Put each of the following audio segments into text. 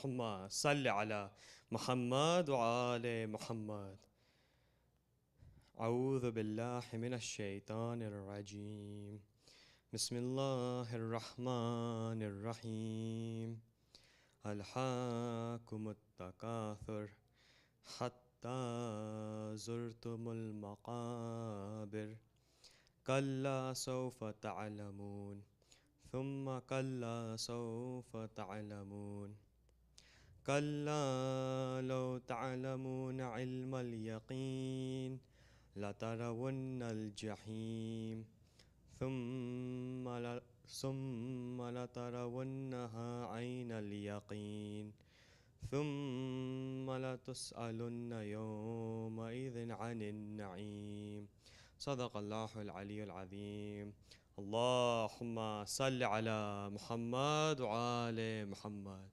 اللهم صل على محمد وآل محمد. أعوذ بالله من الشيطان الرجيم. بسم الله الرحمن الرحيم. ألهاكم التكاثر حتى زرتم المقابر كلا سوف تعلمون ثم كلا سوف تعلمون كلا لو تعلمون علم اليقين لترون الجحيم ثم لترونها عين اليقين ثم لتسألن يومئذ عن النعيم. صدق الله العلي العظيم. اللهم صل على محمد وآل محمد.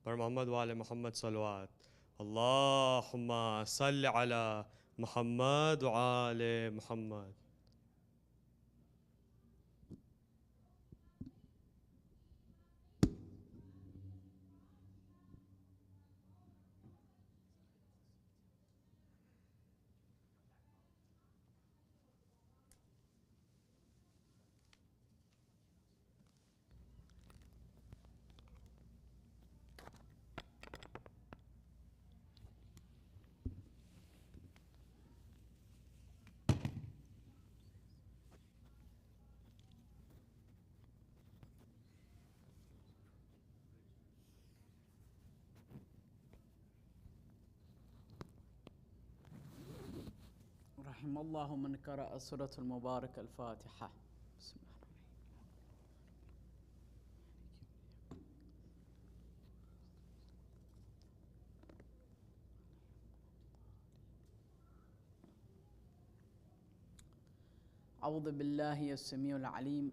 پر محمد وآل محمد صلوات. اللهم صل على محمد وآل محمد. رحم الله من قرأ سورة المباركة الفاتحة. بسم الله الرحمن الرحيم. أعوذ بالله السميع العليم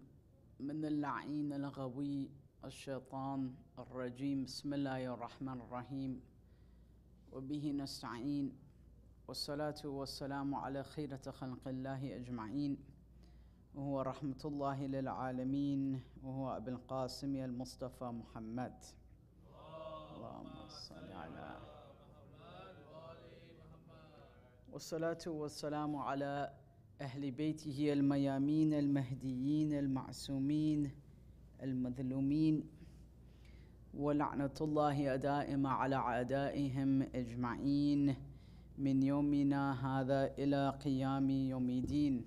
من اللعين الغوي الشيطان الرجيم. بسم الله الرحمن الرحيم وبه نستعين والصلاة والسلام على خيرة خلق الله أجمعين وهو رحمة الله للعالمين وهو أبي القاسم المصطفى محمد. اللهم صل على محمد وآل محمد. والصلاة والسلام على أهل بيته الميامين المهديين المعصومين المظلومين ولعنة الله دائمة على أعدائهم أجمعين من يومنا هذا إلى قيام يوم الدين.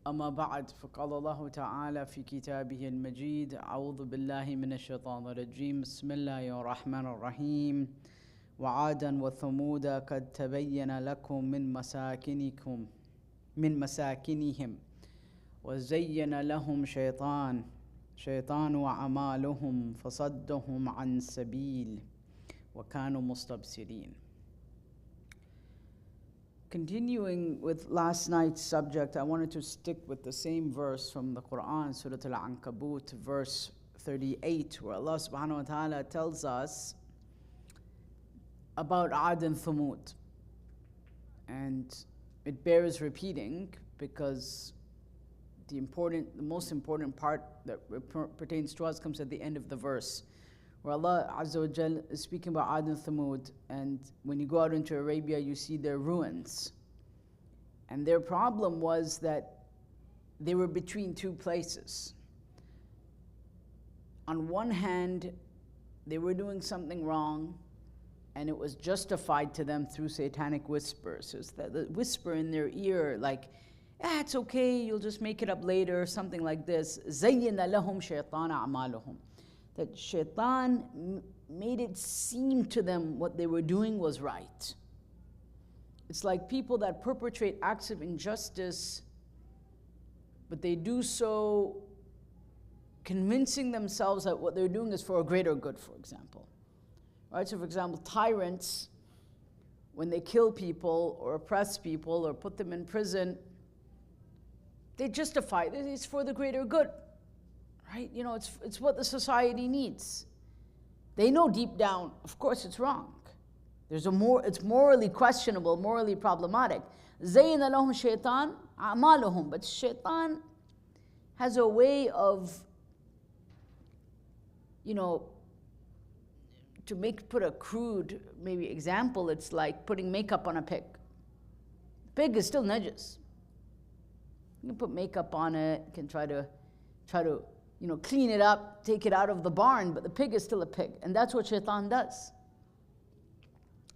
أما بعد، فقال الله تعالى في كتابه المجيد: أعوذ بالله من الشيطان الرجيم. بسم الله الرحمن الرحيم. وعادا وثمود قد تبين لكم من مساكنهم وزين لهم شيطان وأعمالهم فصدهم عن سبيل وكانوا مستبصرين. Continuing with last night's subject, I wanted to stick with the same verse from the Quran, Surah Al-Ankabut, verse 38, where Allah subhanahu wa ta'ala tells us about Ad and Thamud. And it bears repeating because the most important part that pertains to us comes at the end of the verse, where Allah Azza wa Jal is speaking about Ad and Thamud, and when you go out into Arabia, you see their ruins. And their problem was that they were between two places. On one hand, they were doing something wrong, and it was justified to them through satanic whispers. It's the whisper in their ear, like, it's okay, you'll just make it up later, something like this. زَيَّنَ لَهُمْ شَيْطَانَ أَعْمَالُهُم. That shaitan made it seem to them what they were doing was right. It's like people that perpetrate acts of injustice, but they do so convincing themselves that what they're doing is for a greater good, for example. Right? So for example, tyrants, when they kill people or oppress people or put them in prison, they justify it. It's for the greater good. Right? You know, it's what the society needs. They know deep down, of course, it's wrong. It's morally questionable, morally problematic. زَيِّنَ لَهُمْ شَيْطَانٌ أَعْمَالُهُم. But shaitan has a way of, to put a crude maybe example, it's like putting makeup on a pig. Pig is still najis. You can put makeup on it, you can try to clean it up, take it out of the barn, but the pig is still a pig. And that's what shaitan does.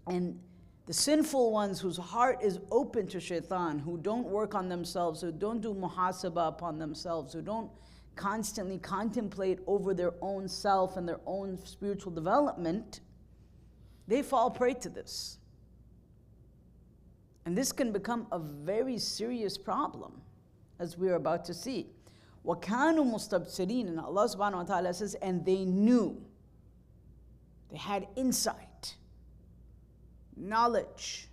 And the sinful ones whose heart is open to shaitan, who don't work on themselves, who don't do muhasabah upon themselves, who don't constantly contemplate over their own self and their own spiritual development, they fall prey to this. And this can become a very serious problem, as we are about to see. وَكَانُوا مُسْتَبْصِرِينَ. And Allah subhanahu wa ta'ala says, and they knew, they had insight, knowledge.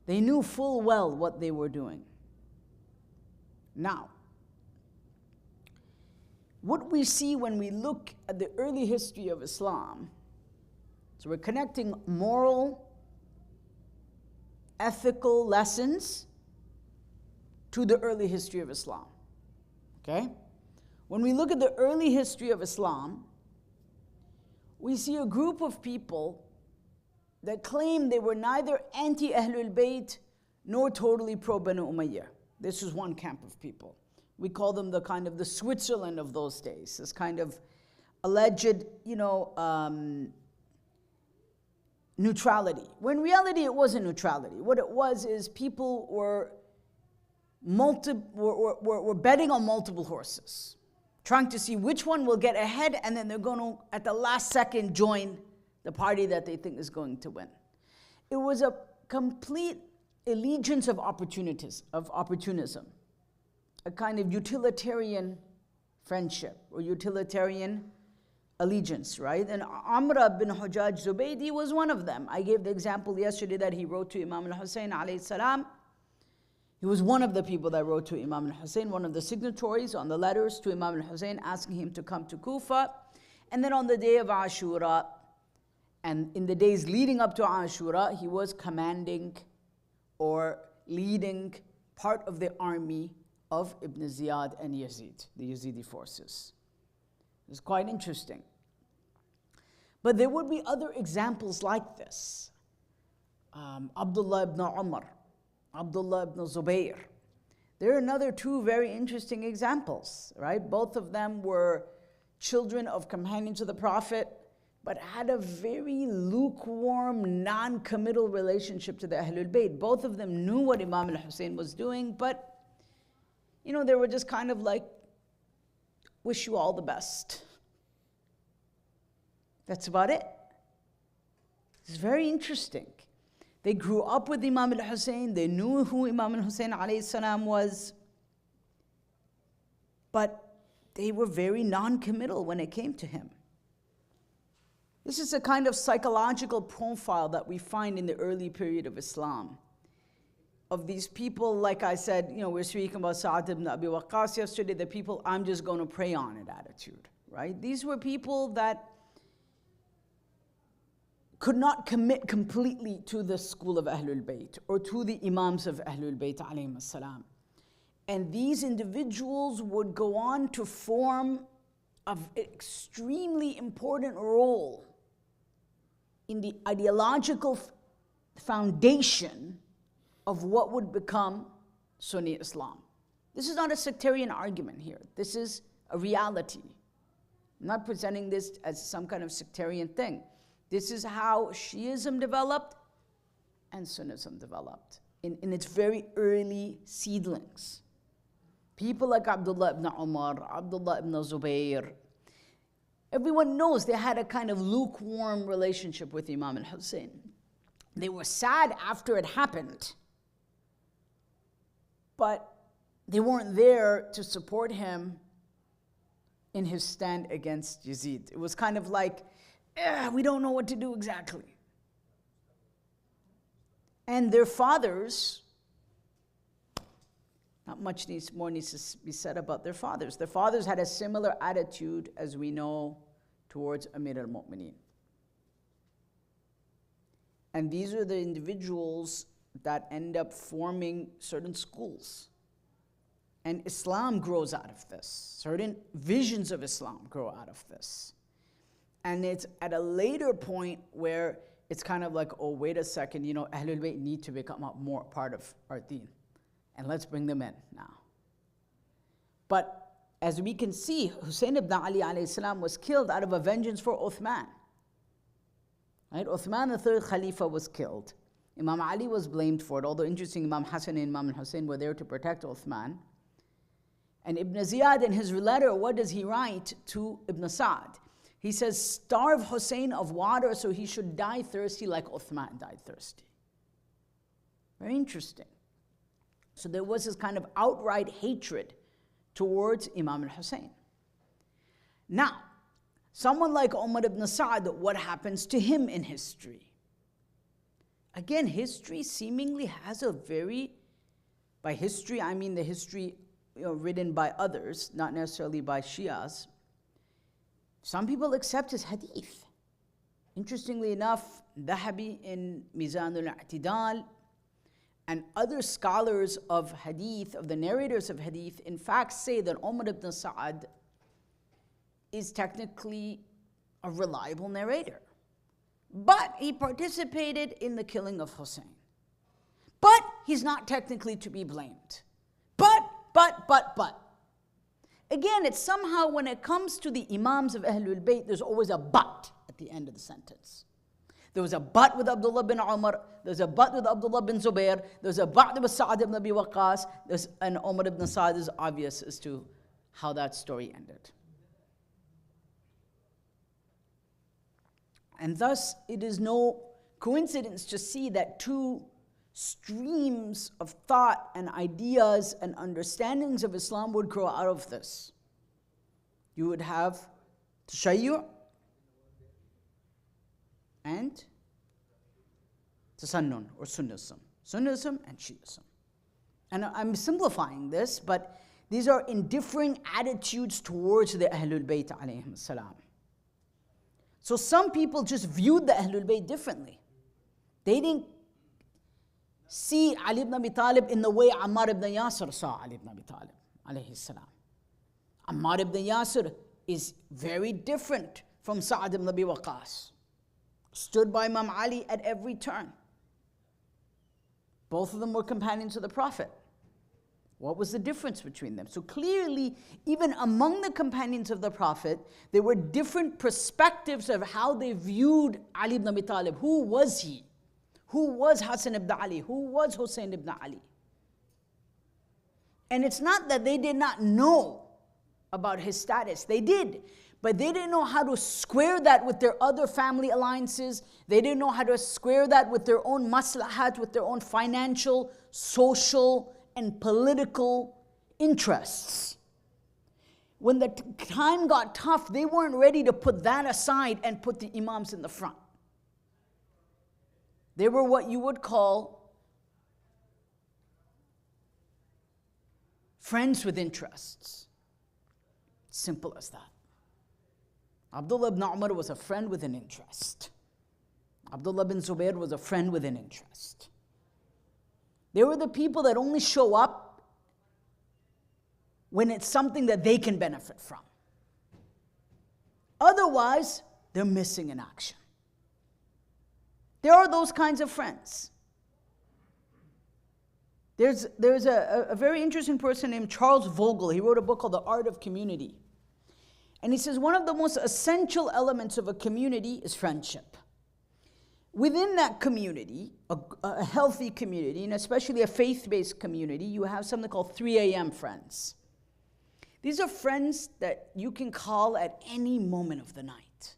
They knew full well what they were doing. Now, what we see when we look at the early history of Islam, so we're connecting moral, ethical lessons to the early history of Islam. Okay? When we look at the early history of Islam, we see a group of people that claim they were neither anti-Ahlul Bayt nor totally pro-Banu Umayyah. This is one camp of people. We call them the kind of the Switzerland of those days, this kind of alleged, neutrality. When in reality it wasn't neutrality. What it was is people were betting on multiple horses, trying to see which one will get ahead, and then they're going to, at the last second, join the party that they think is going to win. It was a complete allegiance of opportunism, a kind of utilitarian friendship or utilitarian allegiance, right? And Amr bin Hujaj Zubaydi was one of them. I gave the example yesterday that he wrote to Imam al-Hussein alayhi salam. He was one of the people that wrote to Imam al-Hussein, one of the signatories on the letters to Imam al-Hussein asking him to come to Kufa. And then on the day of Ashura, and in the days leading up to Ashura, he was commanding or leading part of the army of Ibn Ziyad and Yazid, the Yazidi forces. It's quite interesting. But there would be other examples like this. Abdullah ibn Umar, Abdullah ibn Zubayr. There are another two very interesting examples, right? Both of them were children of companions of the Prophet, but had a very lukewarm, non-committal relationship to the Ahlul Bayt. Both of them knew what Imam al-Hussein was doing, but they were just kind of like, wish you all the best. That's about it. It's very interesting. They grew up with Imam al-Hussein, they knew who Imam al-Hussein alayhi salam was, but they were very non-committal when it came to him. This is a kind of psychological profile that we find in the early period of Islam. Of these people, like I said, we're speaking about Sa'd ibn Abi Waqqas yesterday, the people, I'm just going to pray on it attitude, right? These were people that could not commit completely to the school of Ahlul Bayt or to the Imams of Ahlul Bayt alayhim as-salam. And these individuals would go on to form an extremely important role in the ideological foundation of what would become Sunni Islam. This is not a sectarian argument here. This is a reality. I'm not presenting this as some kind of sectarian thing. This is how Shiism developed and Sunnism developed in its very early seedlings. People like Abdullah ibn Umar, Abdullah ibn Zubayr, everyone knows they had a kind of lukewarm relationship with Imam al-Hussein. They were sad after it happened, but they weren't there to support him in his stand against Yazid. It was kind of like, we don't know what to do exactly. And their fathers, not much more needs to be said about their fathers. Their fathers had a similar attitude, as we know, towards Amir al-Mu'mineen. And these are the individuals that end up forming certain schools. And Islam grows out of this. Certain visions of Islam grow out of this. And it's at a later point where it's kind of like, oh, wait a second, Ahlul Bayt need to become a more part of our deen. And let's bring them in now. But as we can see, Hussein ibn Ali alayhi salam was killed out of a vengeance for Uthman. Right? Uthman, the third Khalifa, was killed. Imam Ali was blamed for it, although interesting, Imam Hassan and Imam Hussein were there to protect Uthman. And Ibn Ziyad, in his letter, what does he write to Ibn Sa'd? He says, starve Hussein of water so he should die thirsty like Uthman died thirsty. Very interesting. So there was this kind of outright hatred towards Imam al-Hussein. Now, someone like Umar ibn Sa'd, what happens to him in history? Again, history seemingly has a very, by history I mean the history written by others, not necessarily by Shias. Some people accept his hadith. Interestingly enough, Dhahabi in Mizan al-I'tidal and other scholars of hadith, of the narrators of hadith, in fact say that Umar ibn Sa'd is technically a reliable narrator. But he participated in the killing of Hussein. But he's not technically to be blamed. But. Again, it's somehow when it comes to the Imams of Ahlul Bayt, there's always a but at the end of the sentence. There was a but with Abdullah bin Umar, there's a but with Abdullah bin Zubair, there's a but with Sa'd ibn Abi Waqqas, and Umar ibn Sa'd is obvious as to how that story ended. And thus, it is no coincidence to see that two streams of thought and ideas and understandings of Islam would grow out of this. You would have Tashayyu' and Tasannun or Sunnism. Sunnism and Shiism. And I'm simplifying this, but these are in differing attitudes towards the Ahlul Bayt alayhim salam. So some people just viewed the Ahlul Bayt differently. They didn't see Ali ibn Abi Talib in the way Ammar ibn Yasir saw Ali ibn Abi Talib alayhi salam. Ammar ibn Yasir is very different from Sa'd ibn Abi Waqqas. Stood by Imam Ali at every turn. Both of them were companions of the Prophet. What was the difference between them? So clearly, even among the companions of the Prophet, there were different perspectives of how they viewed Ali ibn Abi Talib. Who was he? Who was Hassan ibn Ali? Who was Hussein ibn Ali? And it's not that they did not know about his status. They did. But they didn't know how to square that with their other family alliances. They didn't know how to square that with their own maslahat, with their own financial, social, and political interests. When the time got tough, they weren't ready to put that aside and put the Imams in the front. They were what you would call friends with interests. Simple as that. Abdullah ibn Umar was a friend with an interest. Abdullah bin Zubair was a friend with an interest. They were the people that only show up when it's something that they can benefit from. Otherwise, they're missing in action. There are those kinds of friends. There's a very interesting person named Charles Vogel. He wrote a book called The Art of Community. And he says one of the most essential elements of a community is friendship. Within that community, a healthy community, and especially a faith-based community, you have something called 3 a.m. friends. These are friends that you can call at any moment of the night.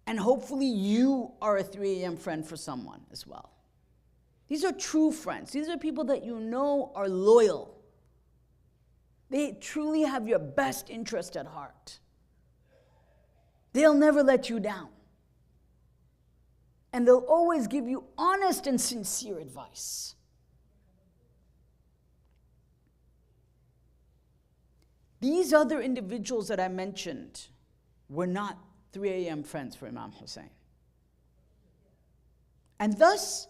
And hopefully you are a 3 a.m. friend for someone as well. These are true friends. These are people that you know are loyal. They truly have your best interest at heart. They'll never let you down. And they'll always give you honest and sincere advice. These other individuals that I mentioned were not 3 a.m. friends for Imam Hussein. And thus,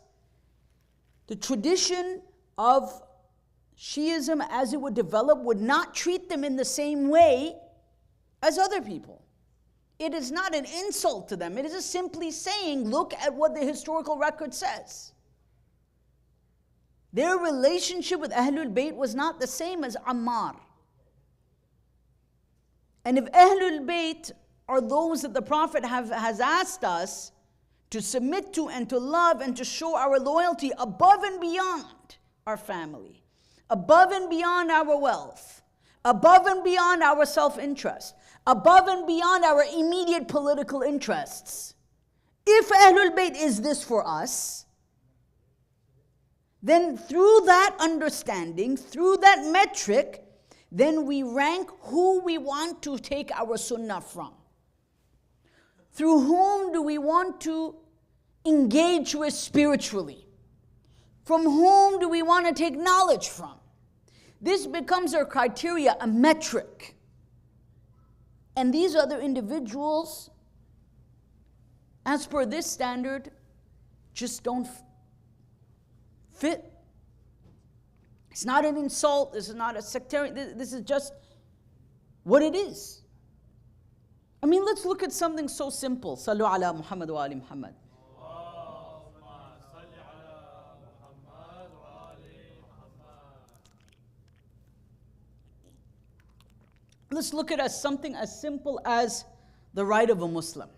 the tradition of Shiism as it would develop would not treat them in the same way as other people. It is not an insult to them. It is just simply saying, look at what the historical record says. Their relationship with Ahlul Bayt was not the same as Ammar. And if Ahlul Bayt are those that the Prophet has asked us to submit to and to love and to show our loyalty above and beyond our family, above and beyond our wealth, above and beyond our self-interest, above and beyond our immediate political interests. If Ahlul Bayt is this for us, then through that understanding, through that metric, then we rank who we want to take our sunnah from. Through whom do we want to engage with spiritually? From whom do we want to take knowledge from? This becomes our criteria, a metric. And these other individuals, as per this standard, just don't fit. It's not an insult, this is not a sectarian, this is just what it is. I mean, let's look at something so simple. Sallu ala Muhammad wa ali Muhammad. Let's look at something as simple as the right of a Muslim.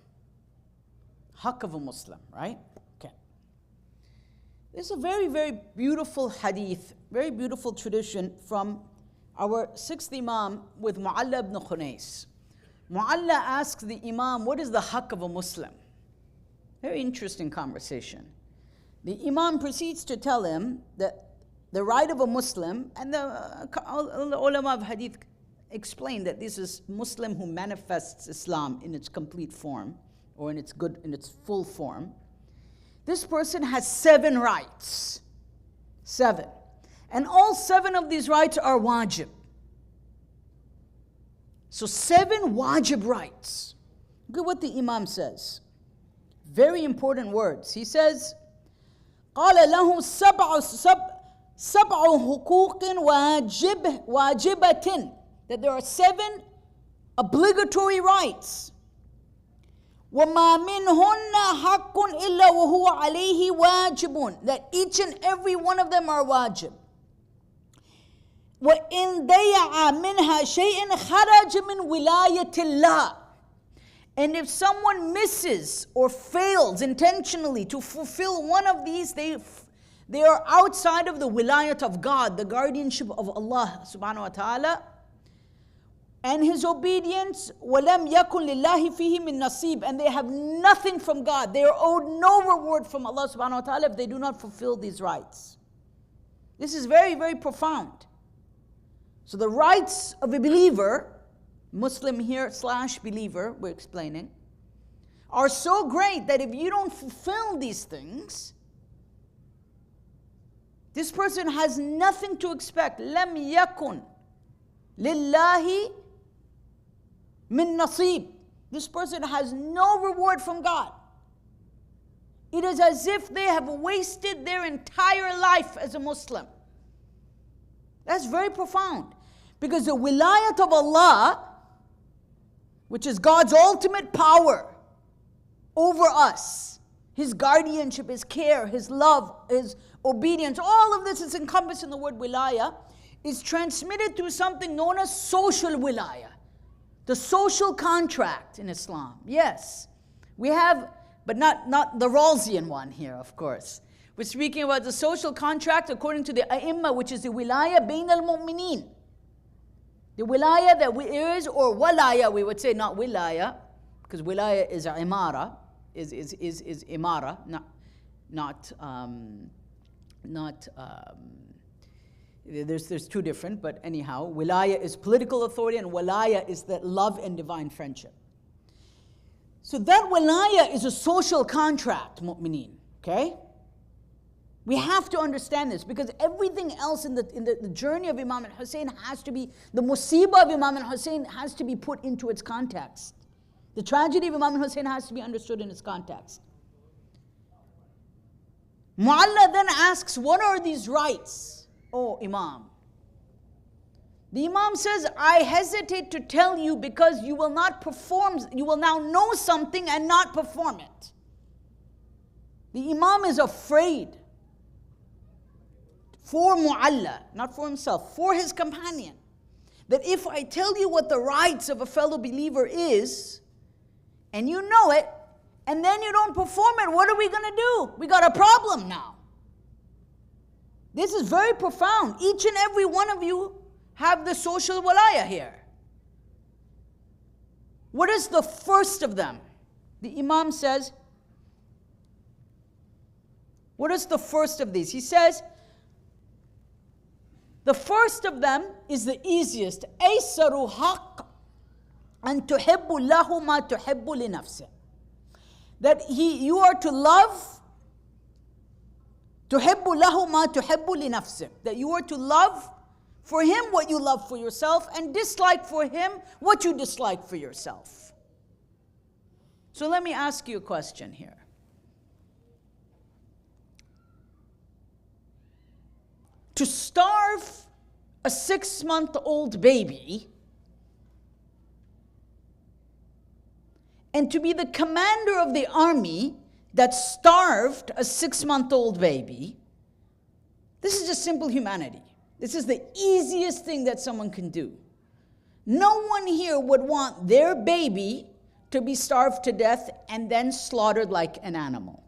Haqq of a Muslim, right? Okay. There's a very, very beautiful hadith, very beautiful tradition from our sixth Imam with Mu'alla ibn Khunais. Mu'alla asks the Imam, what is the haqq of a Muslim? Very interesting conversation. The Imam proceeds to tell him that the right of a Muslim, and the ulama of hadith explain that this is Muslim who manifests Islam in its complete form, or in its full form. This person has 7 rights. 7. And all 7 of these rights are wajib. So 7 wajib rights. Look at what the Imam says. Very important words. He says, قال له سبع حقوق واجبة, that there are 7 obligatory rights. وَمَا مِنْهُنَّ حَقٌّ إِلَّا وَهُوَ عَلَيْهِ وَاجِبٌ, that each and every one of them are wajib. وَإِنْ ضَيَعَ مِنْهَا شَيْءٍ خَرَجَ مِنْ وِلَايَةِ اللَّهِ, and if someone misses or fails intentionally to fulfill one of these, they are outside of the wilayat of God, the guardianship of Allah subhanahu wa ta'ala, and His obedience. وَلَمْ يَكُنْ لِلَّهِ فِيهِ مِن نَصِيبٍ, and they have nothing from God. They are owed no reward from Allah subhanahu wa ta'ala if they do not fulfill these rights. This is very, very profound. So the rights of a believer, Muslim here / believer, we're explaining, are so great that if you don't fulfill these things, this person has nothing to expect. لَمْ يَكُنْ لِلَّهِ min nasib. This person has no reward from God. It is as if they have wasted their entire life as a Muslim. That's very profound. Because the wilayat of Allah, which is God's ultimate power over us, His guardianship, His care, His love, His obedience, all of this is encompassed in the word wilaya, is transmitted through something known as social wilaya. The social contract in Islam. Yes, we have, but not the Rawlsian one here, of course. We're speaking about the social contract according to the A'imma, which is the wilaya bain al-mu'mineen. The wilaya that there is, or walaya, we would say, not wilaya, because wilaya is imara, is imara, there's 2 different, but anyhow, wilaya is political authority and walaya is the love and divine friendship. So that wilaya is a social contract, mu'mineen, okay? We have to understand this because everything else in the journey of Imam al-Hussein has to be, the musibah of Imam al-Hussein has to be put into its context. The tragedy of Imam al-Hussein has to be understood in its context. Mu'alla then asks, what are these rights, O Imam? The Imam says, I hesitate to tell you because you will not perform, you will now know something and not perform it. The Imam is afraid for Mu'alla, not for himself, for his companion, that if I tell you what the rights of a fellow believer is, and you know it, and then you don't perform it, what are we going to do? We got a problem now. This is very profound. Each and every one of you have the social walaya here. What is the first of them? The Imam says, what is the first of these? He says, the first of them is the easiest. أَيْسَرُ حَقٍّ أَن تُحِبُّ لَهُ مَا تُحِبُّ لِنَفْسِهِ. That you are to love, تُحِبُّ لَهُ مَا تُحِبُّ لِنَفْسِهِ. That you are to love for him what you love for yourself, and dislike for him what you dislike for yourself. So let me ask you a question here. To starve a 6-month-old baby and to be the commander of the army that starved a 6-month-old baby, this is just simple humanity. This is the easiest thing that someone can do. No one here would want their baby to be starved to death and then slaughtered like an animal.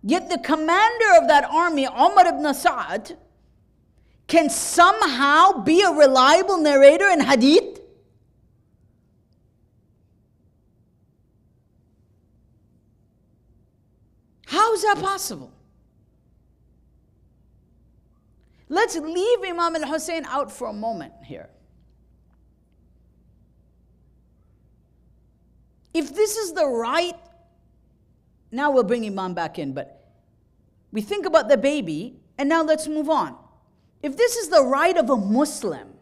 Yet the commander of that army, Umar ibn Sa'ad, can somehow be a reliable narrator in hadith. How is that possible? Let's leave Imam al-Hussein out for a moment here. If this is the right, now we'll bring Imam back in, but we think about the baby, and now let's move on. If this is the right of a Muslim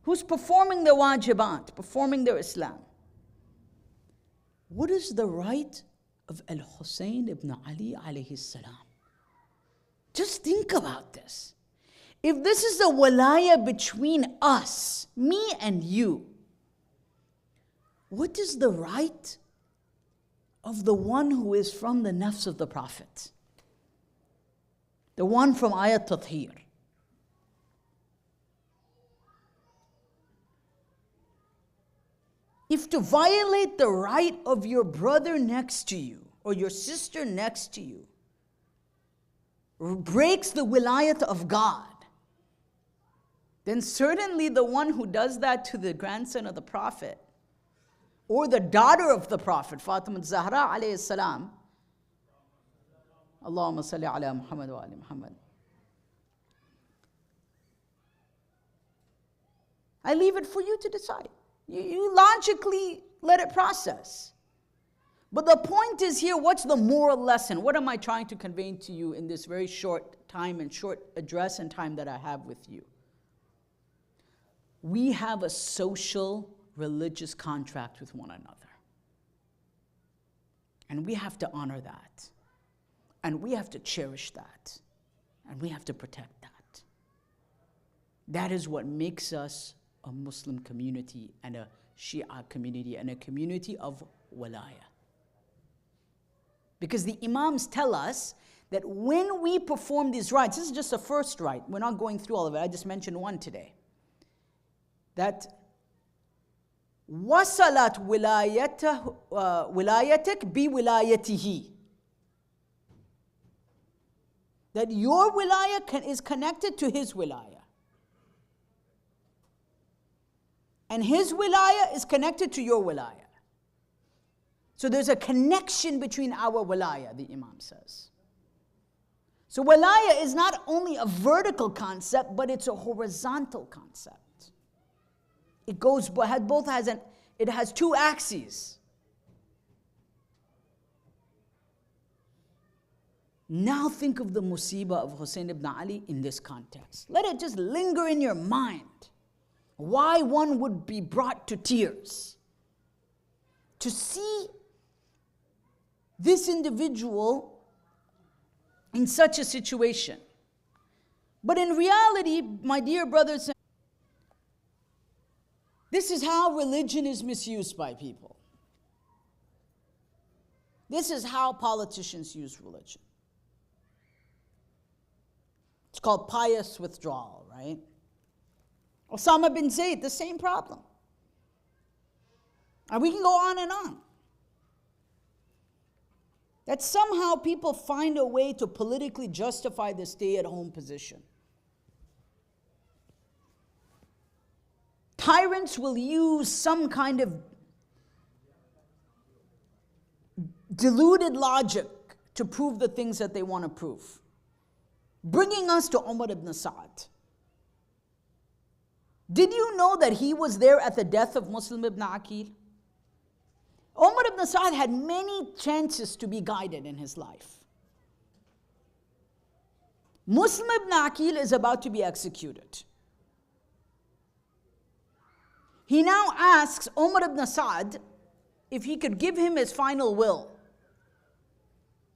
who's performing their wajibat, performing their Islam, what is the right of Al-Hussein ibn Ali alayhi salam? Just think about this. If this is the walaya between us, me and you, what is the right of the one who is from the nafs of the Prophet? The one from Ayat Tathir. If to violate the right of your brother next to you or your sister next to you breaks the wilayat of God, then certainly the one who does that to the grandson of the Prophet or the daughter of the Prophet, Fatima Zahra alayhi salam, Allahumma salli ala Muhammad wa ali Muhammad. I leave it for you to decide. You logically let it process. But the point is here, what's the moral lesson? What am I trying to convey to you in this very short time and short address and time that I have with you? We have a social, religious contract with one another. And we have to honor that. And we have to cherish that. And we have to protect that. That is what makes us a Muslim community and a Shia community and a community of walaya. Because the Imams tell us that when we perform these rites, this is just the first rite, we're not going through all of it, I just mentioned one today, that wasalat wilayatik bi wilayatihi, that your wilaya is connected to his wilaya. And his wilaya is connected to your wilaya. So there's a connection between our wilaya, the Imam says. So wilaya is not only a vertical concept, but it's a horizontal concept. It goes, it has two axes. Now think of the musibah of Hussein ibn Ali in this context. Let it just linger in your mind. Why one would be brought to tears to see this individual in such a situation. But in reality, my dear brothers, this is how religion is misused by people. This is how politicians use religion. It's called pious withdrawal, right? Osama bin Zayd, the same problem. And we can go on and on. That somehow people find a way to politically justify the stay-at-home position. Tyrants will use some kind of deluded logic to prove the things that they want to prove. Bringing us to Umar ibn Sa'd. Did you know that he was there at the death of Muslim ibn Aqil? Umar ibn Sa'd had many chances to be guided in his life. Muslim ibn Aqil is about to be executed. He now asks Umar ibn Sa'd if he could give him his final will,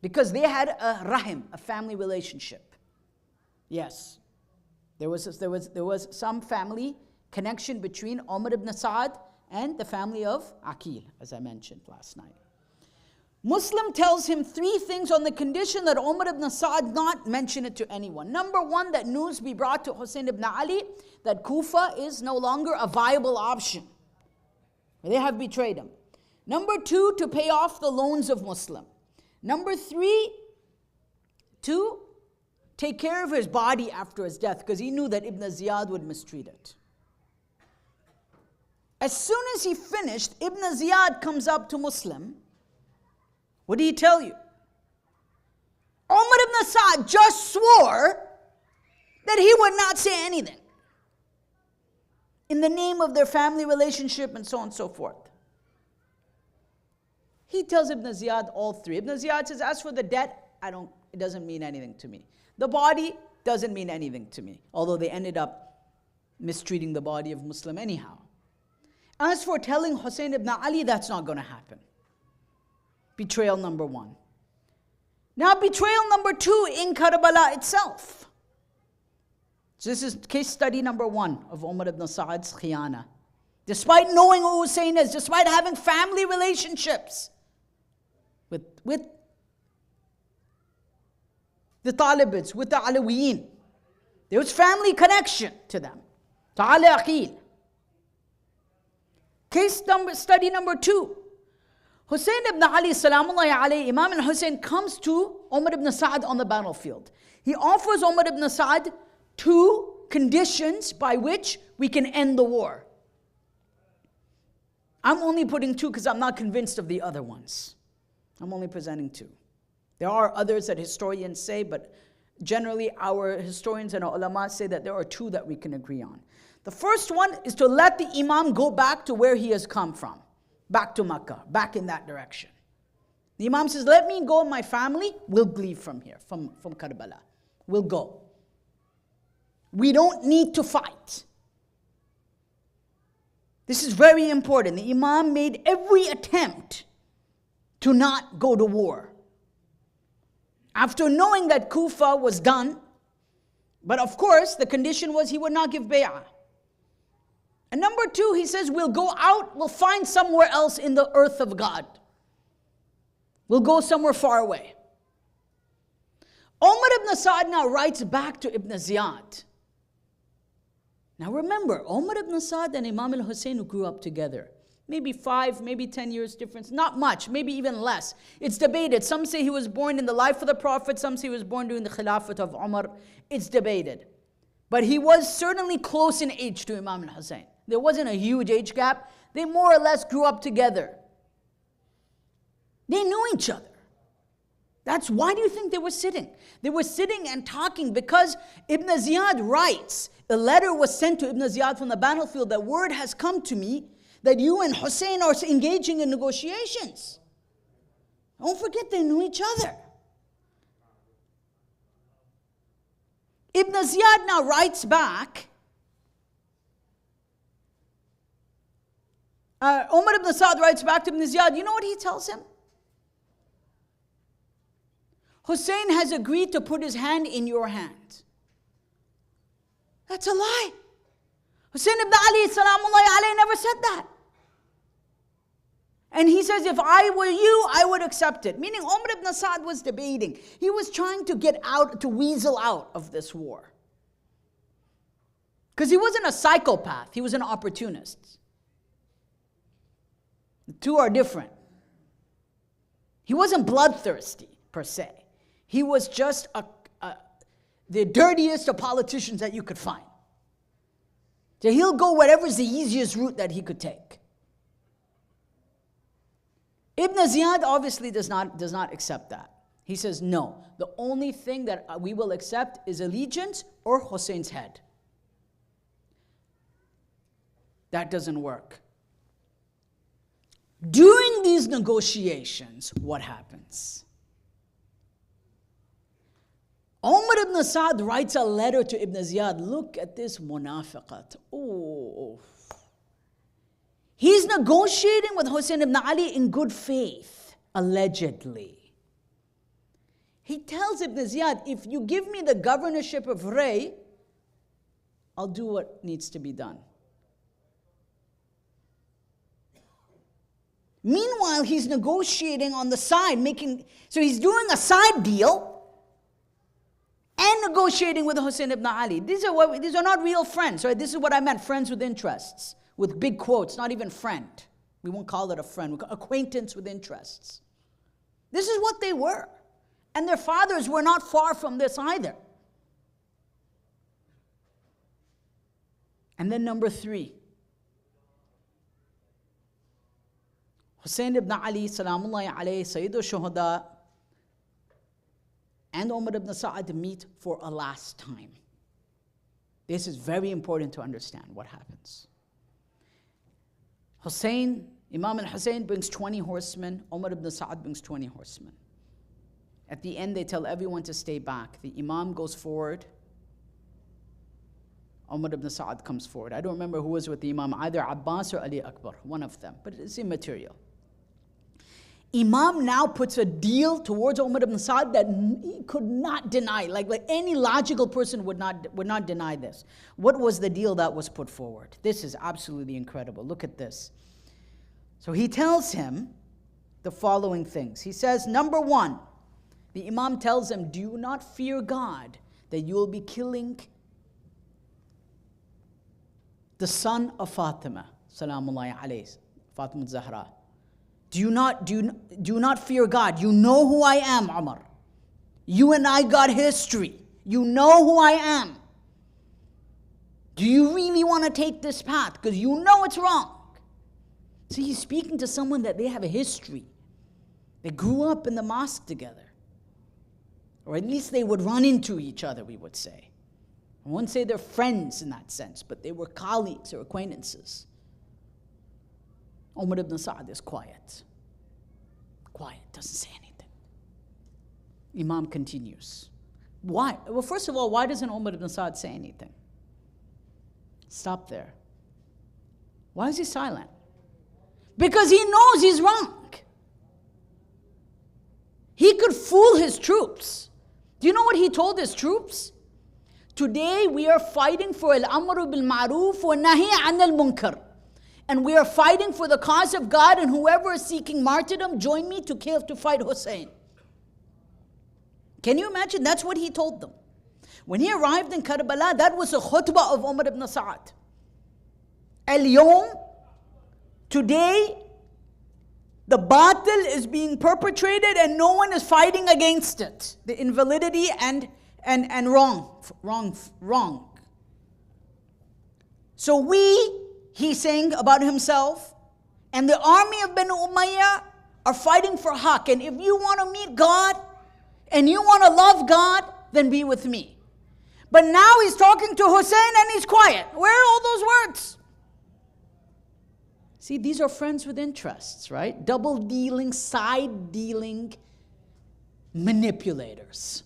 because they had a rahim, a family relationship. Yes, there was some family connection between Umar ibn Sa'd and the family of Aqil, as I mentioned last night. Muslim tells him three things on the condition that Umar ibn Sa'd not mention it to anyone. Number one, that news be brought to Hussein ibn Ali that Kufa is no longer a viable option. They have betrayed him. Number two, to pay off the loans of Muslim. Number three, to take care of his body after his death, because he knew that Ibn Ziyad would mistreat it. As soon as he finished, Ibn Ziyad comes up to Muslim. What did he tell you? Umar ibn Sa'd just swore that he would not say anything in the name of their family relationship and so on and so forth. He tells Ibn Ziyad all three. Ibn Ziyad says, as for the debt, it doesn't mean anything to me. The body doesn't mean anything to me, although they ended up mistreating the body of Muslim anyhow. As for telling Hussein ibn Ali, that's not going to happen. Betrayal number one. Now betrayal number two in Karbala itself. So this is case study number one of Umar ibn Sa'd's khiyana. Despite knowing who Hussein is, despite having family relationships with the Talibids, with the Alawiyin, there was family connection to them. Ta'ala Aqil. Study number two. Hussein ibn Ali, salamullahi alayhi, Imam al-Hussein comes to Umar ibn Sa'd on the battlefield. He offers Umar ibn Sa'd two conditions by which we can end the war. I'm only putting two because I'm not convinced of the other ones. I'm only presenting two. There are others that historians say, but generally our historians and our ulama say that there are two that we can agree on. The first one is to let the Imam go back to where he has come from, back to Makkah, back in that direction. The Imam says, let me go, my family, we'll leave from here, from Karbala. We'll go. We don't need to fight. This is very important. The Imam made every attempt to not go to war. After knowing that Kufa was done, but of course the condition was he would not give bay'ah. And number two, he says, we'll go out, we'll find somewhere else in the earth of God. We'll go somewhere far away. Umar ibn Sa'd now writes back to Ibn Ziyad. Now remember, Umar ibn Sa'd and Imam al-Hussein grew up together. Maybe 5, maybe 10 years difference. Not much, maybe even less. It's debated. Some say he was born in the life of the Prophet. Some say he was born during the Khilafat of Umar. It's debated. But he was certainly close in age to Imam al-Hussein. There wasn't a huge age gap. They more or less grew up together. They knew each other. That's why do you think they were sitting? They were sitting and talking because Ibn Ziyad writes, a letter was sent to Ibn Ziyad from the battlefield that word has come to me that you and Hussein are engaging in negotiations. Don't forget they knew each other. Ibn Ziyad now writes back, Umar ibn Sa'd writes back to Ibn Ziyad, you know what he tells him? Hussein has agreed to put his hand in your hand. That's a lie. Hussein ibn Ali salamullahi alayhi never said that. And he says, if I were you, I would accept it. Meaning Umar ibn Sa'd was debating. He was trying to get out, to weasel out of this war. Because he wasn't a psychopath, he was an opportunist. The two are different. He wasn't bloodthirsty, per se. He was just the dirtiest of politicians that you could find. So he'll go whatever's the easiest route that he could take. Ibn Ziyad obviously does not accept that. He says, no, the only thing that we will accept is allegiance or Hussein's head. That doesn't work. During these negotiations, what happens? Umar ibn Sa'd writes a letter to Ibn Ziyad. Look at this munafiqat. Oh. He's negotiating with Hussein ibn Ali in good faith, allegedly. He tells Ibn Ziyad, if you give me the governorship of Ray, I'll do what needs to be done. Meanwhile, he's negotiating on the side, so he's doing a side deal and negotiating with Hussein ibn Ali. These are not real friends, right? This is what I meant, friends with interests, with big quotes, not even friend. We won't call it a friend, acquaintance with interests. This is what they were. And their fathers were not far from this either. And then number 3. Hussein ibn Ali, salamullahi alayhi, Sayyid al-Shuhada, and Umar ibn Sa'd meet for a last time. This is very important to understand what happens. Imam al-Hussein brings 20 horsemen, Umar ibn Sa'd brings 20 horsemen. At the end, they tell everyone to stay back. The Imam goes forward. Umar ibn Sa'd comes forward. I don't remember who was with the Imam, either Abbas or Ali Akbar, one of them, but it's immaterial. Imam now puts a deal towards Umar ibn Sa'd that he could not deny. Like any logical person would not deny this. What was the deal that was put forward? This is absolutely incredible. Look at this. So he tells him the following things. He says, number 1, the Imam tells him, do not fear God that you will be killing the son of Fatima, salamullahi alayhi, Fatima Zahra. Do not fear God. You know who I am, Umar. You and I got history. You know who I am. Do you really want to take this path? Because you know it's wrong. See, he's speaking to someone that they have a history. They grew up in the mosque together. Or at least they would run into each other, we would say. I wouldn't say they're friends in that sense, but they were colleagues or acquaintances. Umar ibn Sa'd is quiet. Quiet, doesn't say anything. Imam continues. Why? Well, first of all, why doesn't Umar ibn Sa'd say anything? Stop there. Why is he silent? Because he knows he's wrong. He could fool his troops. Do you know what he told his troops? Today we are fighting for al-amru bil-ma'ruf wa nahi an al-munkar. And we are fighting for the cause of God, and whoever is seeking martyrdom, join me to fight Hussein. Can you imagine? That's what he told them. When he arrived in Karbala, that was a khutbah of Umar ibn Sa'd. Al-yawm, today, the batil is being perpetrated and no one is fighting against it. The invalidity and wrong. So he's saying about himself, and the army of Banu Umayyah are fighting for haqq. And if you want to meet God, and you want to love God, then be with me. But now he's talking to Hussein and he's quiet. Where are all those words? See, these are friends with interests, right? Double dealing, side dealing manipulators.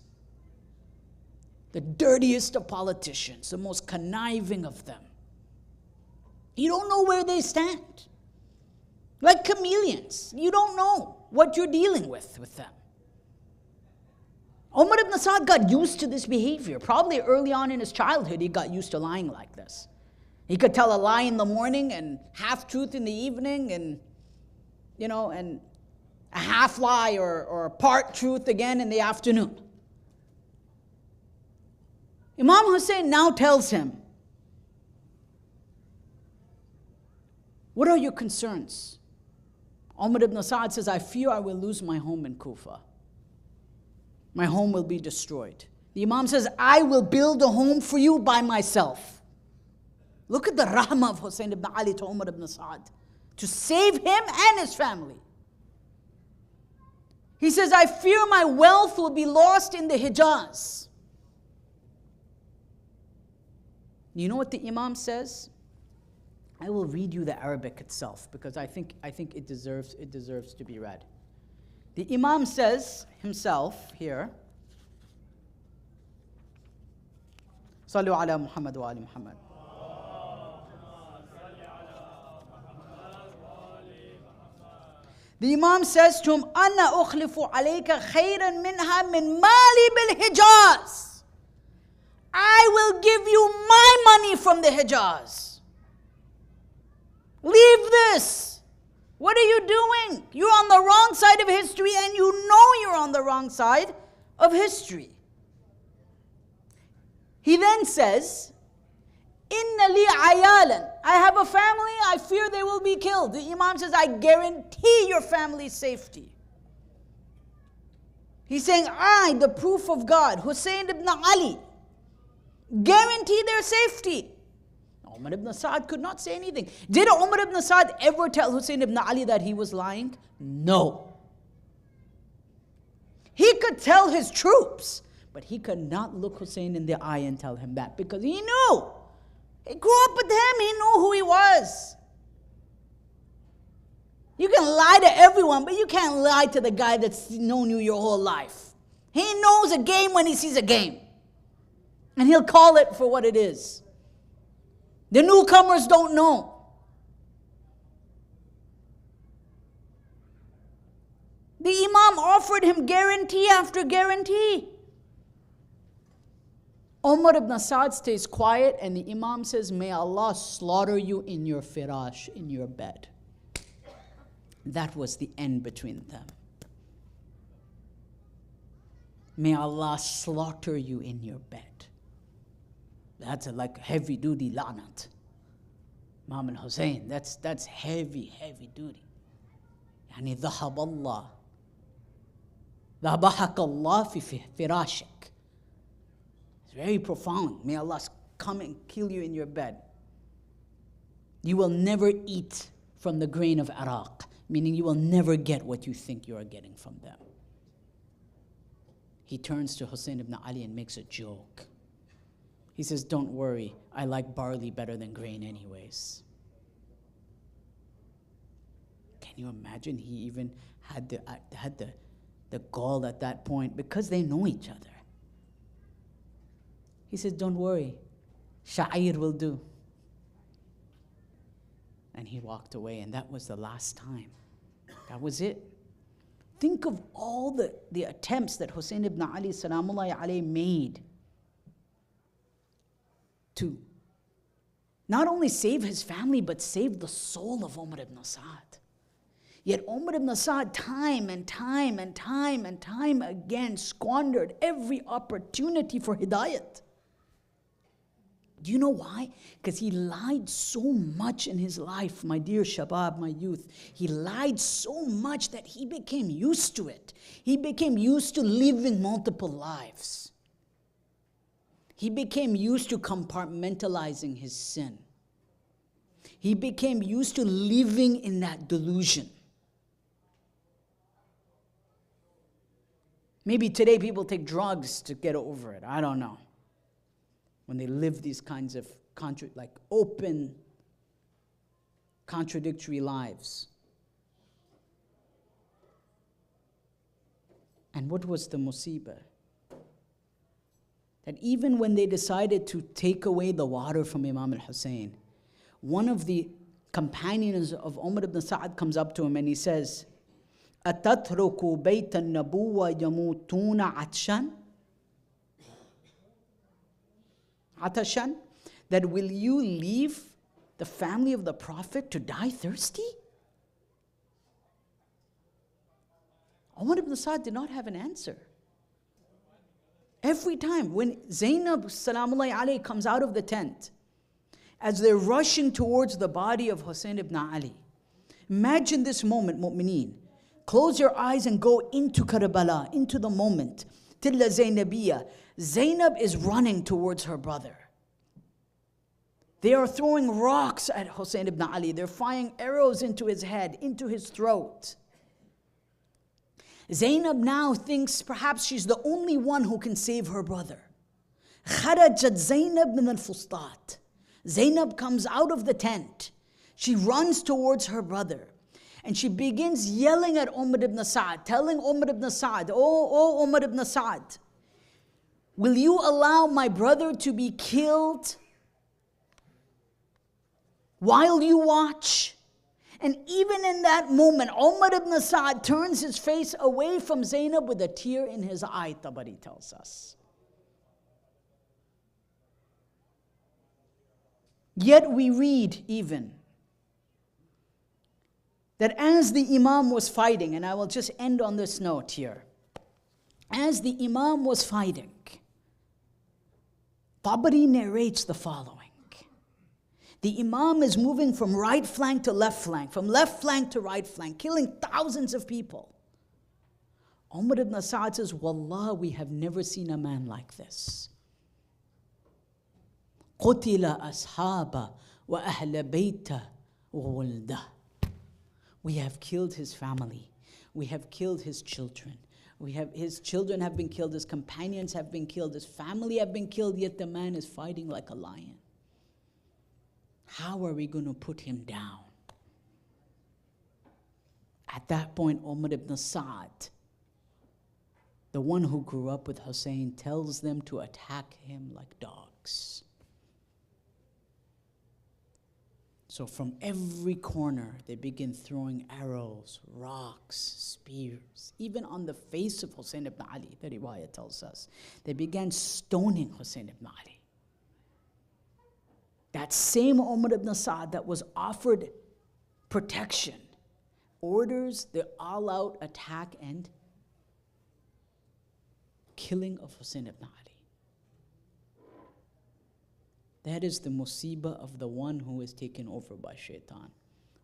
The dirtiest of politicians, the most conniving of them. You don't know where they stand. Like chameleons. You don't know what you're dealing with them. Umar ibn Saad got used to this behavior. Probably early on in his childhood, he got used to lying like this. He could tell a lie in the morning and half-truth in the evening and, and a half lie or part truth again in the afternoon. Imam Hussein now tells him, what are your concerns? Umar ibn Saad says, I fear I will lose my home in Kufa. My home will be destroyed. The Imam says, I will build a home for you by myself. Look at the rahmah of Hussein ibn Ali to Umar ibn Saad, to save him and his family. He says, I fear my wealth will be lost in the Hijaz. You know what the Imam says? I will read you the Arabic itself because I think it deserves to be read. The Imam says himself here, Sallu ala Muhammad wa ali Muhammad. The Imam says to him, أَنَا أُخْلِفُ عَلَيْكَ خَيْرًا مِنْهَا مِنْ مَالِي بِالْحِجَازِ. I will give you my money from the Hijaz. Leave this. What are you doing? You're on the wrong side of history and you know you're on the wrong side of history. He then says, Inna li ayalan. I have a family, I fear they will be killed. The Imam says, I guarantee your family's safety. He's saying, I, the proof of God, Hussein ibn Ali, guarantee their safety. Umar ibn Saad could not say anything. Did Umar ibn Saad ever tell Hussein ibn Ali that he was lying? No. He could tell his troops, but he could not look Hussein in the eye and tell him that because he knew. He grew up with him, he knew who he was. You can lie to everyone, but you can't lie to the guy that's known you your whole life. He knows a game when he sees a game. And he'll call it for what it is. The newcomers don't know. The Imam offered him guarantee after guarantee. Umar ibn Saad stays quiet and the Imam says, may Allah slaughter you in your firash, in your bed. That was the end between them. May Allah slaughter you in your bed. That's like heavy duty la'nat. Imam al-Hussein, that's heavy duty. Yani dhahab Allah. Dhabahak Allah fi firashik. It's very profound. May Allah come and kill you in your bed. You will never eat from the grain of Iraq, meaning you will never get what you think you are getting from them. He turns to Hussein ibn Ali and makes a joke. He says, don't worry, I like barley better than grain anyways. Can you imagine he even had the gall at that point because they know each other. He says, don't worry, sha'ir will do. And he walked away, and that was the last time. That was it. Think of all the attempts that Hussein ibn Ali salamullahi alayhi made to not only save his family, but save the soul of Umar ibn Saad. Yet Umar ibn Saad time and time again squandered every opportunity for hidayat. Do you know why? Because he lied so much in his life, my dear shabab, my youth. He lied so much that he became used to it. He became used to living multiple lives. He became used to compartmentalizing his sin. He became used to living in that delusion. Maybe today people take drugs to get over it. I don't know. When they live these kinds of open, contradictory lives. And what was the musibah? That even when they decided to take away the water from Imam al-Hussein, one of the companions of Umar ibn Sa'ad comes up to him and he says, أَتَتْرُكُ بَيْتَ النَّبُوَّ يَمُوتُونَ عَطْشًا? Atashan, that will you leave the family of the Prophet to die thirsty? Umar ibn Sa'd did not have an answer. Every time when Zainab salamullahi alayhi comes out of the tent, as they're rushing towards the body of Hussein ibn Ali, imagine this moment, mu'mineen. Close your eyes and go into Karbala, into the moment. Tilla Zainabiyya. Zainab is running towards her brother. They are throwing rocks at Hussein ibn Ali. They're firing arrows into his head, into his throat. Zainab now thinks perhaps she's the only one who can save her brother. Kharajat Zainab min al-fustat. Zainab comes out of the tent. She runs towards her brother. And she begins yelling at Umar ibn Sa'd, telling Umar ibn Sa'd, oh Umar ibn Sa'd, will you allow my brother to be killed while you watch? And even in that moment, Umar ibn Sa'd turns his face away from Zainab with a tear in his eye, Tabari tells us. Yet we read even that as the Imam was fighting, and I will just end on this note here. As the Imam was fighting, Tabari narrates the following. The Imam is moving from right flank to left flank, from left flank to right flank, killing thousands of people. Umar ibn Sa'd says, Wallah, we have never seen a man like this. قُتِلَ أَصْحَابَ وَأَهْلَ بَيْتَ وَوَلْدَهُ. We have killed his family. We have killed his children. His children have been killed. His companions have been killed. His family have been killed. Yet the man is fighting like a lion. How are we going to put him down? At that point, Umar ibn Sa'd, the one who grew up with Hussein, tells them to attack him like dogs. So from every corner, they begin throwing arrows, rocks, spears. Even on the face of Hussein ibn Ali, the riwayah tells us. They began stoning Hussein ibn Ali. That same Umar ibn Sa'd that was offered protection orders the all-out attack and killing of Hussein ibn Ali. That is the musibah of the one who is taken over by shaitan.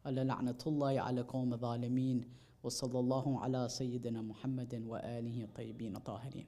Ala la'natullahi ala qawm adh-dhalimin wa sallallahu ala sayyidina Muhammadin wa alihi tayyibin tahirin.